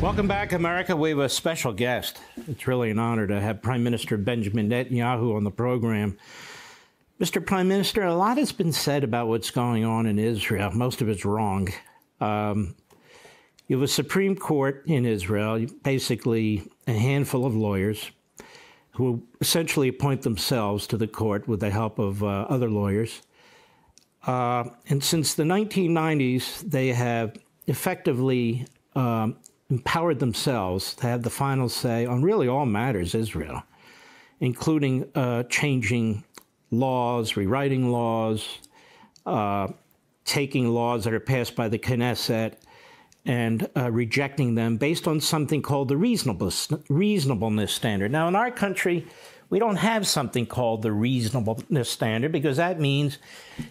Welcome back, America. We have a special guest. It's really an honor to have Prime Minister Benjamin Netanyahu on the program. Mr. Prime Minister, a lot has been said about what's going on in Israel. Most of it's wrong. You have a Supreme Court in Israel, basically a handful of lawyers who essentially appoint themselves to the court with the help of other lawyers. And since the 1990s, they have effectively empowered themselves to have the final say on really all matters Israel, including changing laws, rewriting laws, taking laws that are passed by the Knesset and rejecting them based on something called the reasonableness standard. Now, in our country, we don't have something called the reasonableness standard because that means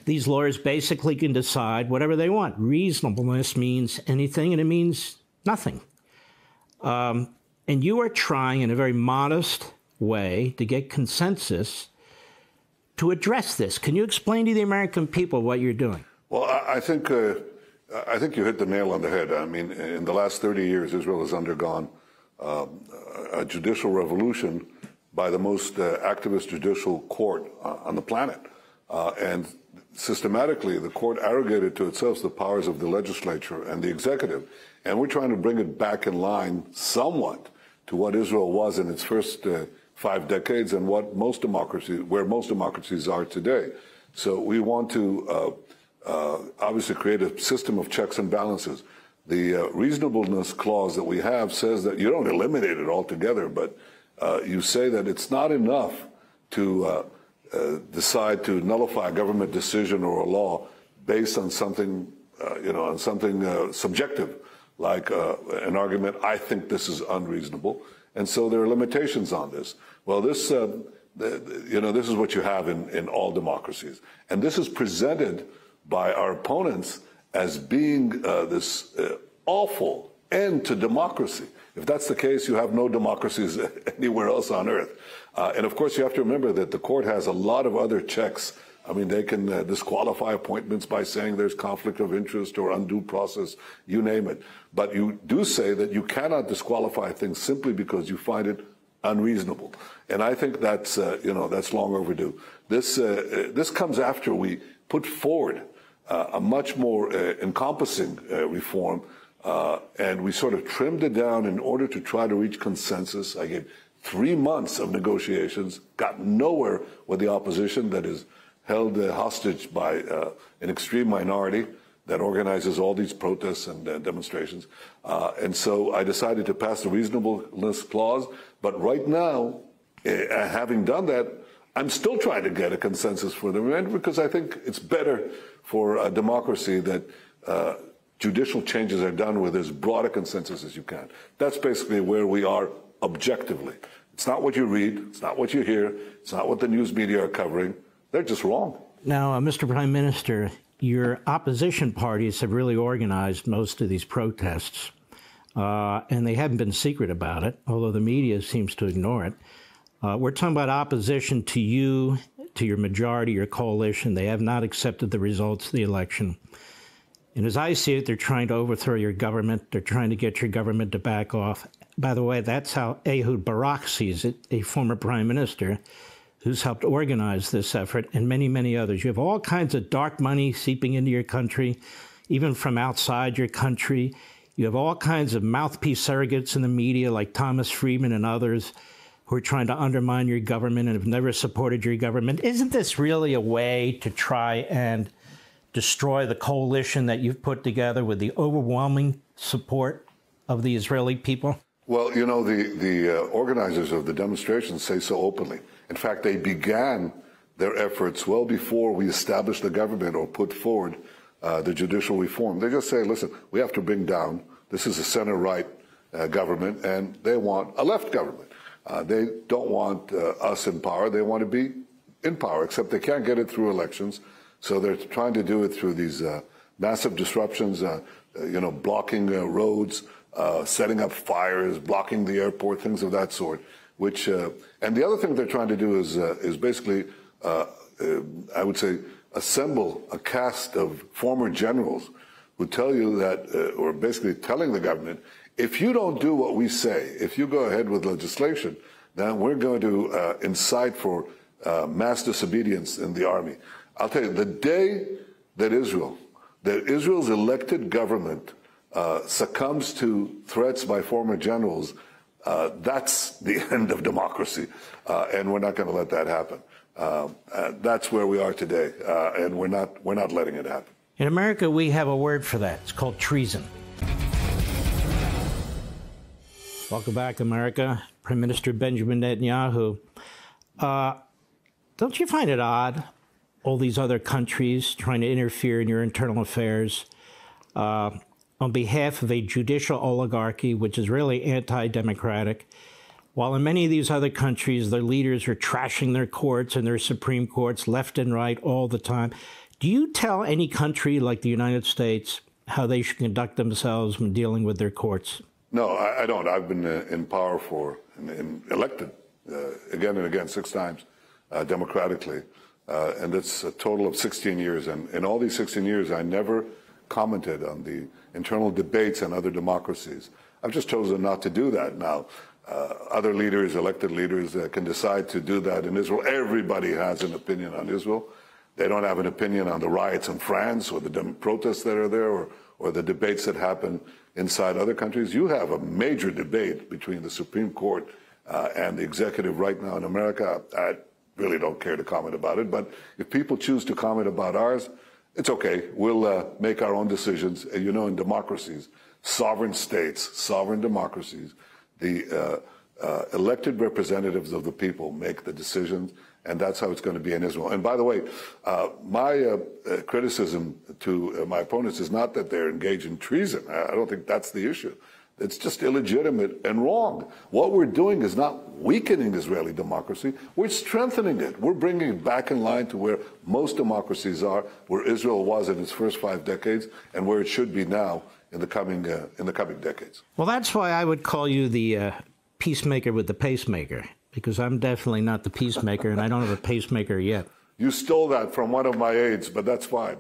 these lawyers basically can decide whatever they want. Reasonableness means anything, and it means nothing. And you are trying in a very modest way to get consensus to address this. Can you explain to the American people what you're doing? Well, I think you hit the nail on the head. I mean, in the last 30 years, Israel has undergone a judicial revolution by the most activist judicial court on the planet. And systematically, the court arrogated to itself the powers of the legislature and the executive. And we're trying to bring it back in line somewhat to what Israel was in its first 5 decades and where most democracies are today. So we want to obviously create a system of checks and balances. The reasonableness clause that we have says that you don't eliminate it altogether, but you say that it's not enough to decide to nullify a government decision or a law based on something, subjective, like an argument, I think this is unreasonable. And so there are limitations on this. Well, this is what you have in all democracies. And this is presented by our opponents as being this awful end to democracy. If that's the case, you have no democracies anywhere else on earth. And of course, you have to remember that the court has a lot of other checks. I mean, they can disqualify appointments by saying there's conflict of interest or undue process, you name it. But you do say that you cannot disqualify things simply because you find it unreasonable. And I think that's, that's long overdue. This comes after we put forward a much more encompassing reform, and we sort of trimmed it down in order to try to reach consensus. I gave 3 months of negotiations, got nowhere with the opposition that is held hostage by an extreme minority that organizes all these protests and demonstrations. And so I decided to pass the reasonableness clause. But right now, having done that, I'm still trying to get a consensus for the amendment because I think it's better for a democracy that judicial changes are done with as broad a consensus as you can. That's basically where we are objectively. It's not what you read. It's not what you hear. It's not what the news media are covering. They're just wrong. Now, Mr. Prime Minister, your opposition parties have really organized most of these protests, and they haven't been secret about it, although the media seems to ignore it. We're talking about opposition to you, to your majority, your coalition. They have not accepted the results of the election. And as I see it, they're trying to overthrow your government. They're trying to get your government to back off. By the way, that's how Ehud Barak sees it, a former prime minister who's helped organize this effort, and many, many others. You have all kinds of dark money seeping into your country, even from outside your country. You have all kinds of mouthpiece surrogates in the media like Thomas Friedman and others who are trying to undermine your government and have never supported your government. Isn't this really a way to try and destroy the coalition that you've put together with the overwhelming support of the Israeli people? Well, the organizers of the demonstrations say so openly. In fact, they began their efforts well before we established the government or put forward the judicial reform. They just say, listen, we have to bring down, this is a center-right government, and they want a left government. They don't want us in power. They want to be in power, except they can't get it through elections. So they're trying to do it through these massive disruptions, blocking roads, setting up fires, blocking the airport, things of that sort. Which and the other thing they're trying to do is basically, I would say, assemble a cast of former generals who tell you that, or basically telling the government, if you don't do what we say, if you go ahead with legislation, then we're going to incite for mass disobedience in the army. I'll tell you, the day that Israel's elected government succumbs to threats by former generals, that's the end of democracy, and we're not going to let that happen. That's where we are today, and we're not letting it happen. In America, we have a word for that. It's called treason. Welcome back, America. Prime Minister Benjamin Netanyahu. Don't you find it odd, all these other countries trying to interfere in your internal affairs on behalf of a judicial oligarchy, which is really anti-democratic, while in many of these other countries, their leaders are trashing their courts and their Supreme Courts left and right all the time? Do you tell any country like the United States how they should conduct themselves when dealing with their courts? No, I don't. I've been in power and elected again and again 6 times democratically, and it's a total of 16 years. And in all these 16 years, I never commented on the internal debates in other democracies. I've just chosen not to do that. Now, other leaders, elected leaders, can decide to do that in Israel. Everybody has an opinion on Israel. They don't have an opinion on the riots in France or the protests that are there or the debates that happen inside other countries. You have a major debate between the Supreme Court and the executive right now in America. I really don't care to comment about it, but if people choose to comment about ours, it's okay. We'll make our own decisions. You know, in democracies, sovereign states, sovereign democracies, the elected representatives of the people make the decisions, and that's how it's going to be in Israel. And by the way, my criticism to my opponents is not that they're engaged in treason. I don't think that's the issue. It's just illegitimate and wrong. What we're doing is not weakening Israeli democracy. We're strengthening it. We're bringing it back in line to where most democracies are, where Israel was in its first 5 decades, and where it should be now in the coming decades. Well, that's why I would call you the peacemaker with the pacemaker, because I'm definitely not the peacemaker, and I don't have a pacemaker yet. You stole that from one of my aides, but that's fine.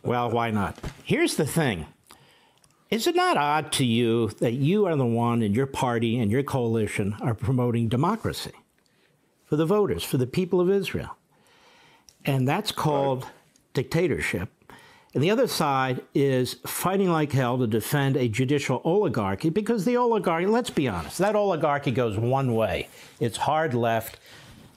Well, why not? Here's the thing. Is it not odd to you that you are the one in your party and your coalition are promoting democracy for the voters, for the people of Israel? And that's called dictatorship. And the other side is fighting like hell to defend a judicial oligarchy, because the oligarchy, let's be honest, that oligarchy goes one way. It's hard left.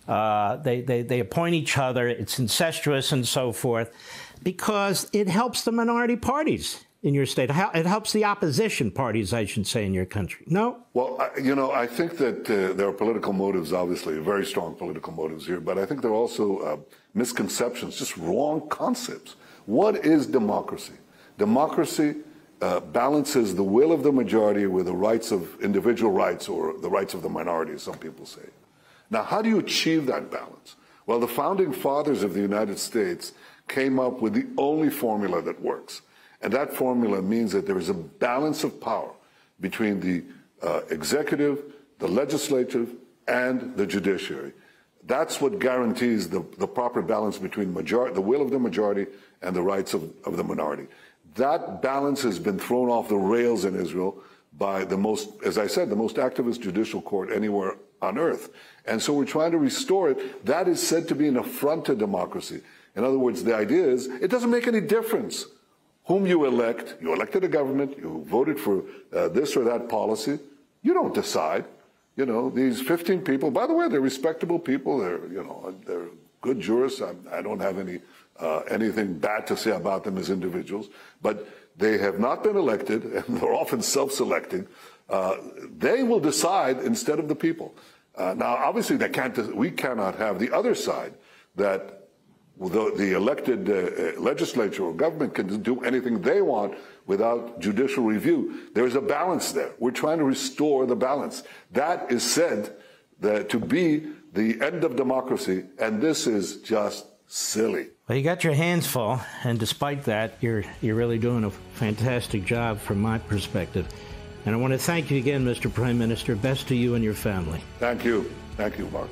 They appoint each other. It's incestuous and so forth, because it helps the minority parties in your state. It helps the opposition parties, I should say, in your country. No? Well, you know, I think that there are political motives, obviously, very strong political motives here, but I think there are also misconceptions, just wrong concepts. What is democracy? Democracy balances the will of the majority with the rights of individual rights, or the rights of the minority, as some people say. Now, how do you achieve that balance? Well, the founding fathers of the United States came up with the only formula that works. And that formula means that there is a balance of power between the executive, the legislative, and the judiciary. That's what guarantees the proper balance between the will of the majority and the rights of the minority. That balance has been thrown off the rails in Israel by the most, as I said, the most activist judicial court anywhere on earth. And so we're trying to restore it. That is said to be an affront to democracy. In other words, the idea is it doesn't make any difference whom you elect. You elected a government, you voted for this or that policy. You don't decide. You know, these 15 people, by the way, they're respectable people. They're good jurists. I don't have anything bad to say about them as individuals. But they have not been elected, and they're often self-selecting. They will decide instead of the people. Now, obviously, we cannot have the other side, that the elected legislature or government can do anything they want without judicial review. There is a balance there. We're trying to restore the balance. That is said to be the end of democracy, and this is just silly. Well, you got your hands full, and despite that, you're really doing a fantastic job from my perspective. And I want to thank you again, Mr. Prime Minister. Best to you and your family. Thank you. Thank you, Mark.